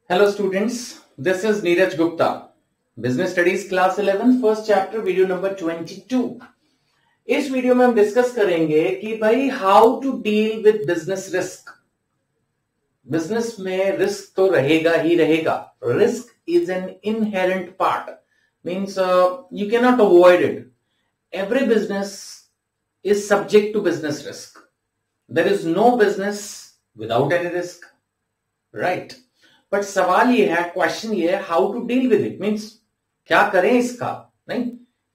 Hello students, this is Neeraj Gupta, Business Studies Class 11, First Chapter, Video number 22. इस video में हम discuss करेंगे कि भाई how to deal with business risk. Business में risk तो रहेगा ही रहेगा। Risk is an inherent part, means you can not avoid it. Every business is subject to business risk. There is no business without any risk, right? But सवाल ये है, question ये है, how to deal with it, means क्या करें इसका। नहीं,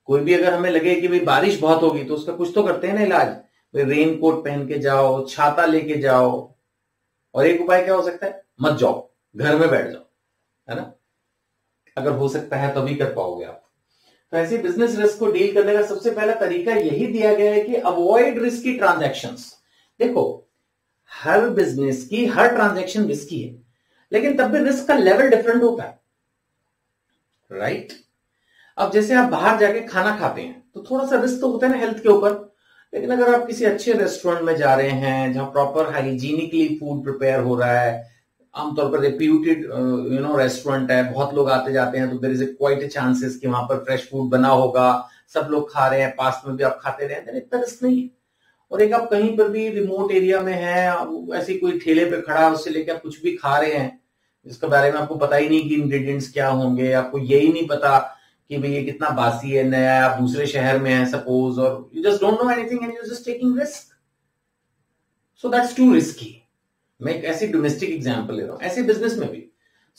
कोई भी अगर हमें लगे कि भाई बारिश बहुत होगी तो उसका कुछ तो करते हैं ना इलाज। भाई रेन कोट पहन के जाओ, छाता लेके जाओ, और एक उपाय क्या हो सकता है, मत जाओ, घर में बैठ जाओ, है ना। अगर हो सकता है तभी कर पाओगे आप। तो ऐसे बिजनेस रिस्क को डील करने का सबसे पहला तरीका यही दिया गया है कि अवॉइड रिस्की ट्रांजैक्शंस। देखो, हर बिजनेस की हर ट्रांजैक्शन रिस्की है, लेकिन तब भी रिस्क का लेवल डिफरेंट होता है, राइट? अब जैसे आप बाहर जाके खाना खाते हैं तो थोड़ा सा रिस्क तो होता है ना हेल्थ के ऊपर, लेकिन अगर आप किसी अच्छे रेस्टोरेंट में जा रहे हैं जहां प्रॉपर हाइजीनिकली फूड प्रिपेयर हो रहा है, आमतौर पर रेप्यूटेड रेस्टोरेंट है, बहुत लोग आते जाते हैं, तो देयर इज क्वाइट चांसेस कि वहां पर फ्रेश फूड बना होगा, सब लोग खा रहे हैं, पास में भी आप खाते रहे हैं, इतना रिस्क नहीं है। और एक आप कहीं पर भी रिमोट एरिया में है, ऐसी कोई ठेले पे खड़ा है, उससे लेकर आप कुछ भी खा रहे हैं जिसके बारे में आपको पता ही नहीं कि इंग्रेडिएंट्स क्या होंगे, आपको यही नहीं पता कि भाई ये कितना बासी है, नया है, आप दूसरे शहर में हैं सपोज, और you just don't know anything and you just taking risk, so that's to risky. मैं एक ऐसी डोमेस्टिक एग्जांपल ले रहा हूं। ऐसे बिजनेस में भी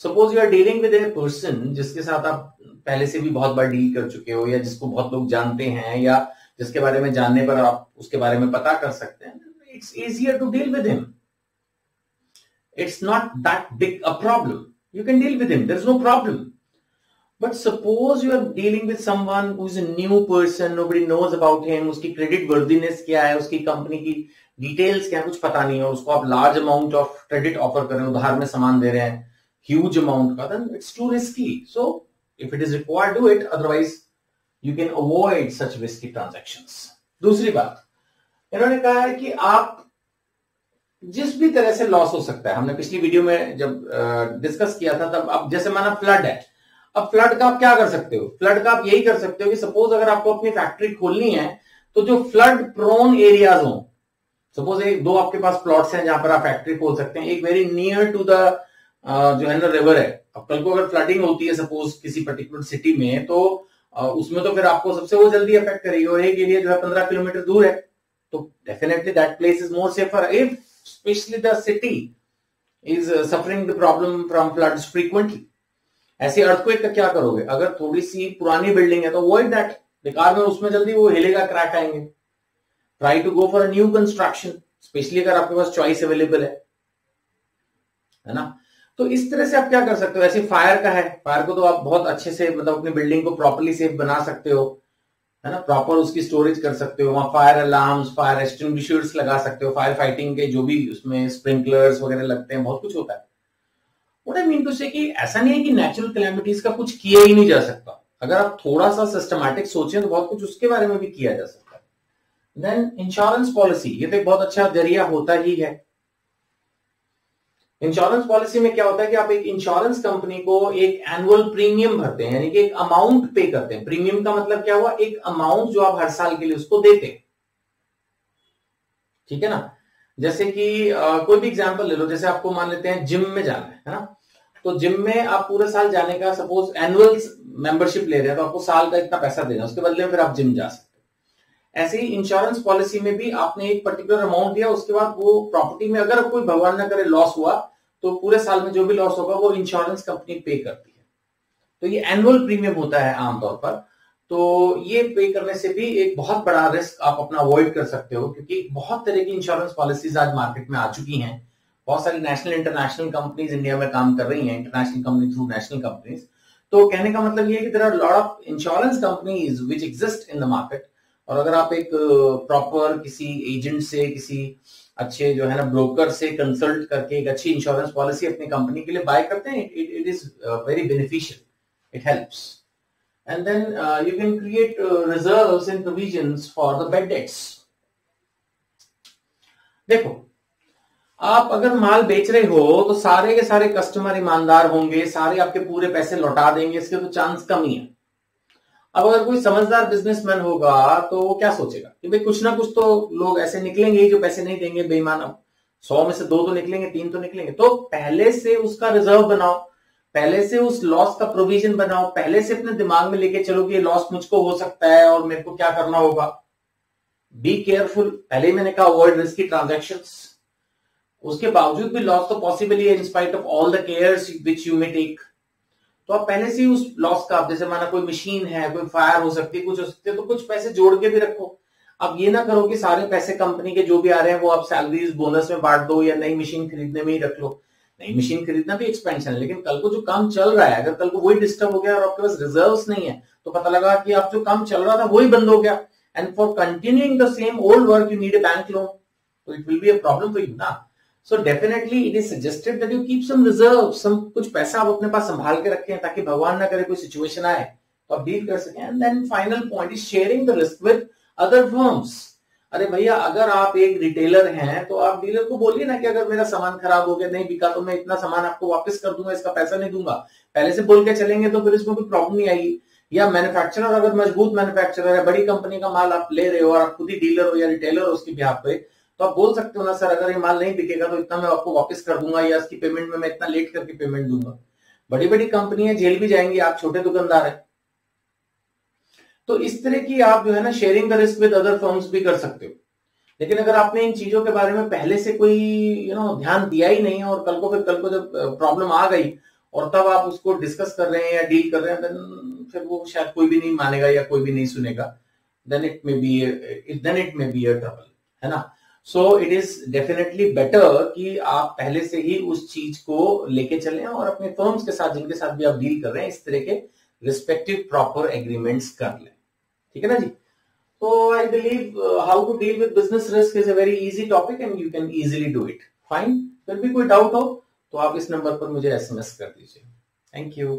suppose you are dealing with a person जिसके साथ आप पहले से भी बहुत बार डील कर चुके हो, या जिसको बहुत लोग जानते हैं, या जिसके बारे में जानने पर आप उसके बारे में पता कर सकते हैं, it's easier to deal with him. It's not that big a problem. You can deal with him. There's no problem. But suppose you are dealing with someone who is a new person, nobody knows about him, उसकी credit worthiness क्या है, उसकी company की details क्या है, कुछ पता नहीं है, उसको आप large amount of credit offer कर रहे हो, उधार में सामान दे रहे हैं ह्यूज अमाउंट का, then it's too risky. So if it is required, do it. Otherwise, you can avoid such risky transactions. दूसरी बात, इन्होंने कहा है कि आप जिस भी तरह से लॉस हो सकता है, हमने पिछली वीडियो में जब डिस्कस किया था तब, अब जैसे माना फ्लड है, अब फ्लड का आप क्या कर सकते हो? फ्लड का आप यही कर सकते हो कि सपोज अगर आपको अपनी फैक्ट्री खोलनी है तो जो फ्लड प्रोन एरियाज हो, सपोज एक दो आपके पास प्लॉट्स हैं जहां पर आप फैक्ट्री खोल सकते हैं, एक वेरी नियर टू द जो है ना रिवर है। अब कल को अगर फ्लडिंग होती है सपोज किसी पर्टिकुलर सिटी में, तो उसमें तो फिर आपको सबसे वो जल्दी अफेक्ट करेगी, और एक एरिया जो है 15 किलोमीटर दूर है, तो definitely that place is more safer if especially the city is suffering the problem from floods frequently. ऐसे अर्थक्वेक का क्या करोगे? अगर थोड़ी सी पुरानी बिल्डिंग है तो अवॉइड दैट, बेकार में उसमें जल्दी वो हिलेगा, क्रैक आएंगे। Try to go for a new construction, specially अगर आपके पास चॉइस अवेलेबल है ना। तो इस तरह से आप क्या कर सकते हो? ऐसे फायर का है, फायर को तो आप बहुत अच्छे से मतलब अपनी बिल्डिंग को प्रॉपर्ली सेफ बना सकते हो, है ना, प्रॉपर उसकी स्टोरेज कर सकते हो, वहां फायर अलार्म्स, फायर एक्सटिंग्विशर्स लगा सकते हो, फायर फाइटिंग के जो भी उसमें स्प्रिंकलर्स वगैरह लगते हैं, बहुत कुछ होता है। व्हाट आई मीन टू से कि ऐसा नहीं है कि नेचुरल कैलेमिटीज का कुछ किया ही नहीं जा सकता। अगर आप थोड़ा सा सिस्टमैटिक सोचें तो बहुत कुछ उसके बारे में भी किया जा सकता है। देन इंश्योरेंस पॉलिसी, ये तो एक बहुत अच्छा जरिया होता ही है। इंश्योरेंस पॉलिसी में क्या होता है कि आप एक इंश्योरेंस कंपनी को एक एनुअल प्रीमियम भरते हैं, यानी कि एक अमाउंट पे करते हैं। प्रीमियम का मतलब क्या हुआ? एक अमाउंट जो आप हर साल के लिए उसको देते हैं, ठीक है ना। जैसे कि कोई भी एग्जांपल ले लो, जैसे आपको मान लेते हैं जिम में जाना है ना, तो जिम में आप पूरे साल जाने का सपोज एनुअल मेंबरशिप ले रहे हैं, तो आपको साल का इतना पैसा देना, उसके बदले में फिर आप जिम जा सकते हैं। ऐसे ही इंश्योरेंस पॉलिसी में भी आपने एक पर्टिकुलर अमाउंट दिया, उसके बाद वो प्रॉपर्टी में अगर कोई भगवान न करे लॉस हुआ तो पूरे साल में जो भी लॉस होगा वो इंश्योरेंस कंपनी पे करती है। तो ये एनुअल प्रीमियम होता है आमतौर पर। तो ये पे करने से भी एक बहुत बड़ा रिस्क आप अपना अवॉइड कर सकते हो, क्योंकि बहुत तरह की इंश्योरेंस पॉलिसीज आज मार्केट में आ चुकी हैं। बहुत सारी नेशनल इंटरनेशनल कंपनीज इंडिया में काम कर रही हैं, international company through national companies. तो कहने का मतलब ये है कि there are lot of insurance companies which exist in the market, और अगर आप एक प्रॉपर किसी एजेंट से, किसी अच्छे जो है ना ब्रोकर से कंसल्ट करके एक अच्छी इंश्योरेंस पॉलिसी अपनी कंपनी के लिए बाय करते हैं, it is very beneficial, it helps. And then you can create reserves and provisions for the bad debts. देखो, आप अगर माल बेच रहे हो तो सारे के सारे कस्टमर ईमानदार होंगे, सारे आपके पूरे पैसे लौटा देंगे, इसके तो चांस कम ही है। अब अगर कोई समझदार बिजनेसमैन होगा तो वो क्या सोचेगा कि भाई कुछ ना कुछ तो लोग ऐसे निकलेंगे ही जो पैसे नहीं देंगे बेईमान। अब 100 में से 2 तो निकलेंगे, 3 तो निकलेंगे, तो पहले से उसका रिजर्व बनाओ, पहले से उस लॉस का प्रोविजन बनाओ, पहले से अपने दिमाग में लेके चलो कि ये लॉस मुझको हो सकता है और मेरे को क्या करना होगा। बी केयरफुल, पहले ही मैंने कहा अवॉइड रिस्की ट्रांजैक्शंस। उसके बावजूद भी लॉस तो पॉसिबल ही है in spite of all the cares which you may take. तो आप पहले से ही उस लॉस का, जैसे माना कोई मशीन है, कोई फायर हो सकती है, कुछ हो सकती है, तो कुछ पैसे जोड़ के भी रखो। अब ये ना करो कि सारे पैसे कंपनी के जो भी आ रहे हैं वो आप सैलरीज बोनस में बांट दो या नई मशीन खरीदने में ही रख लो। नई मशीन खरीदना भी एक्सपेंशन है, लेकिन कल को जो काम चल रहा है अगर कल को वही डिस्टर्ब हो गया और आपके पास रिजर्व्स नहीं है तो पता लगा कि आप जो काम चल रहा था वही बंद हो गया, and for continuing the same old work you need a bank loan, तो it will be a problem for you ना। So definitely it is suggested that you keep some reserve, some कुछ पैसा आप अपने पास संभाल के रखें ताकि भगवान ना करे कोई सिचुएशन आए तो आप डील कर सकें। And then final point is sharing the risk with other firms. अरे भैया अगर आप एक रिटेलर हैं तो आप डीलर को बोलिए ना कि अगर मेरा सामान खराब हो गया, नहीं बिका, तो मैं इतना सामान आपको वापस कर दूंगा, इसका पैसा नहीं दूंगा। पहले से बोल के चलेंगे तो फिर इसमें कोई प्रॉब्लम नहीं आएगी। या मैन्युफैक्चरर अगर मजबूत मैन्युफैक्चरर है, बड़ी कंपनी का माल आप ले रहे हो और आप खुद ही डीलर हो या रिटेलर हो उसकी बिहाफ पे, तो आप बोल सकते हो ना सर अगर ये माल नहीं बिकेगा तो इतना मैं आपको वापस कर दूंगा या इसकी पेमेंट में मैं इतना लेट करके पेमेंट दूंगा। बड़ी बड़ी कंपनी है, जेल भी जाएंगी, आप छोटे दुकानदार है। तो इस तरह की आप जो है ना sharing the risk with other firms भी कर सकते हो। लेकिन अगर आपने इन चीजों के बारे में पहले से कोई ध्यान दिया ही नहीं है और कल को जब प्रॉब्लम आ गई और तब आप उसको डिस्कस कर रहे हैं या डील कर रहे हैं, देन फिर वो शायद कोई भी नहीं मानेगा या कोई भी नहीं सुनेगा, then it may be a trouble, है ना। So it is definitely better कि आप पहले से ही उस चीज को लेके चलें और अपने फर्म्स के साथ जिनके साथ भी आप डील कर रहे हैं इस तरह के रिस्पेक्टिव प्रॉपर एग्रीमेंट्स कर लें, ठीक है ना जी। So I believe how to deal with business risk is a very easy topic and you can easily do it. Fine. फिर भी कोई डाउट हो तो आप इस नंबर पर मुझे SMS कर दीजिए। Thank you.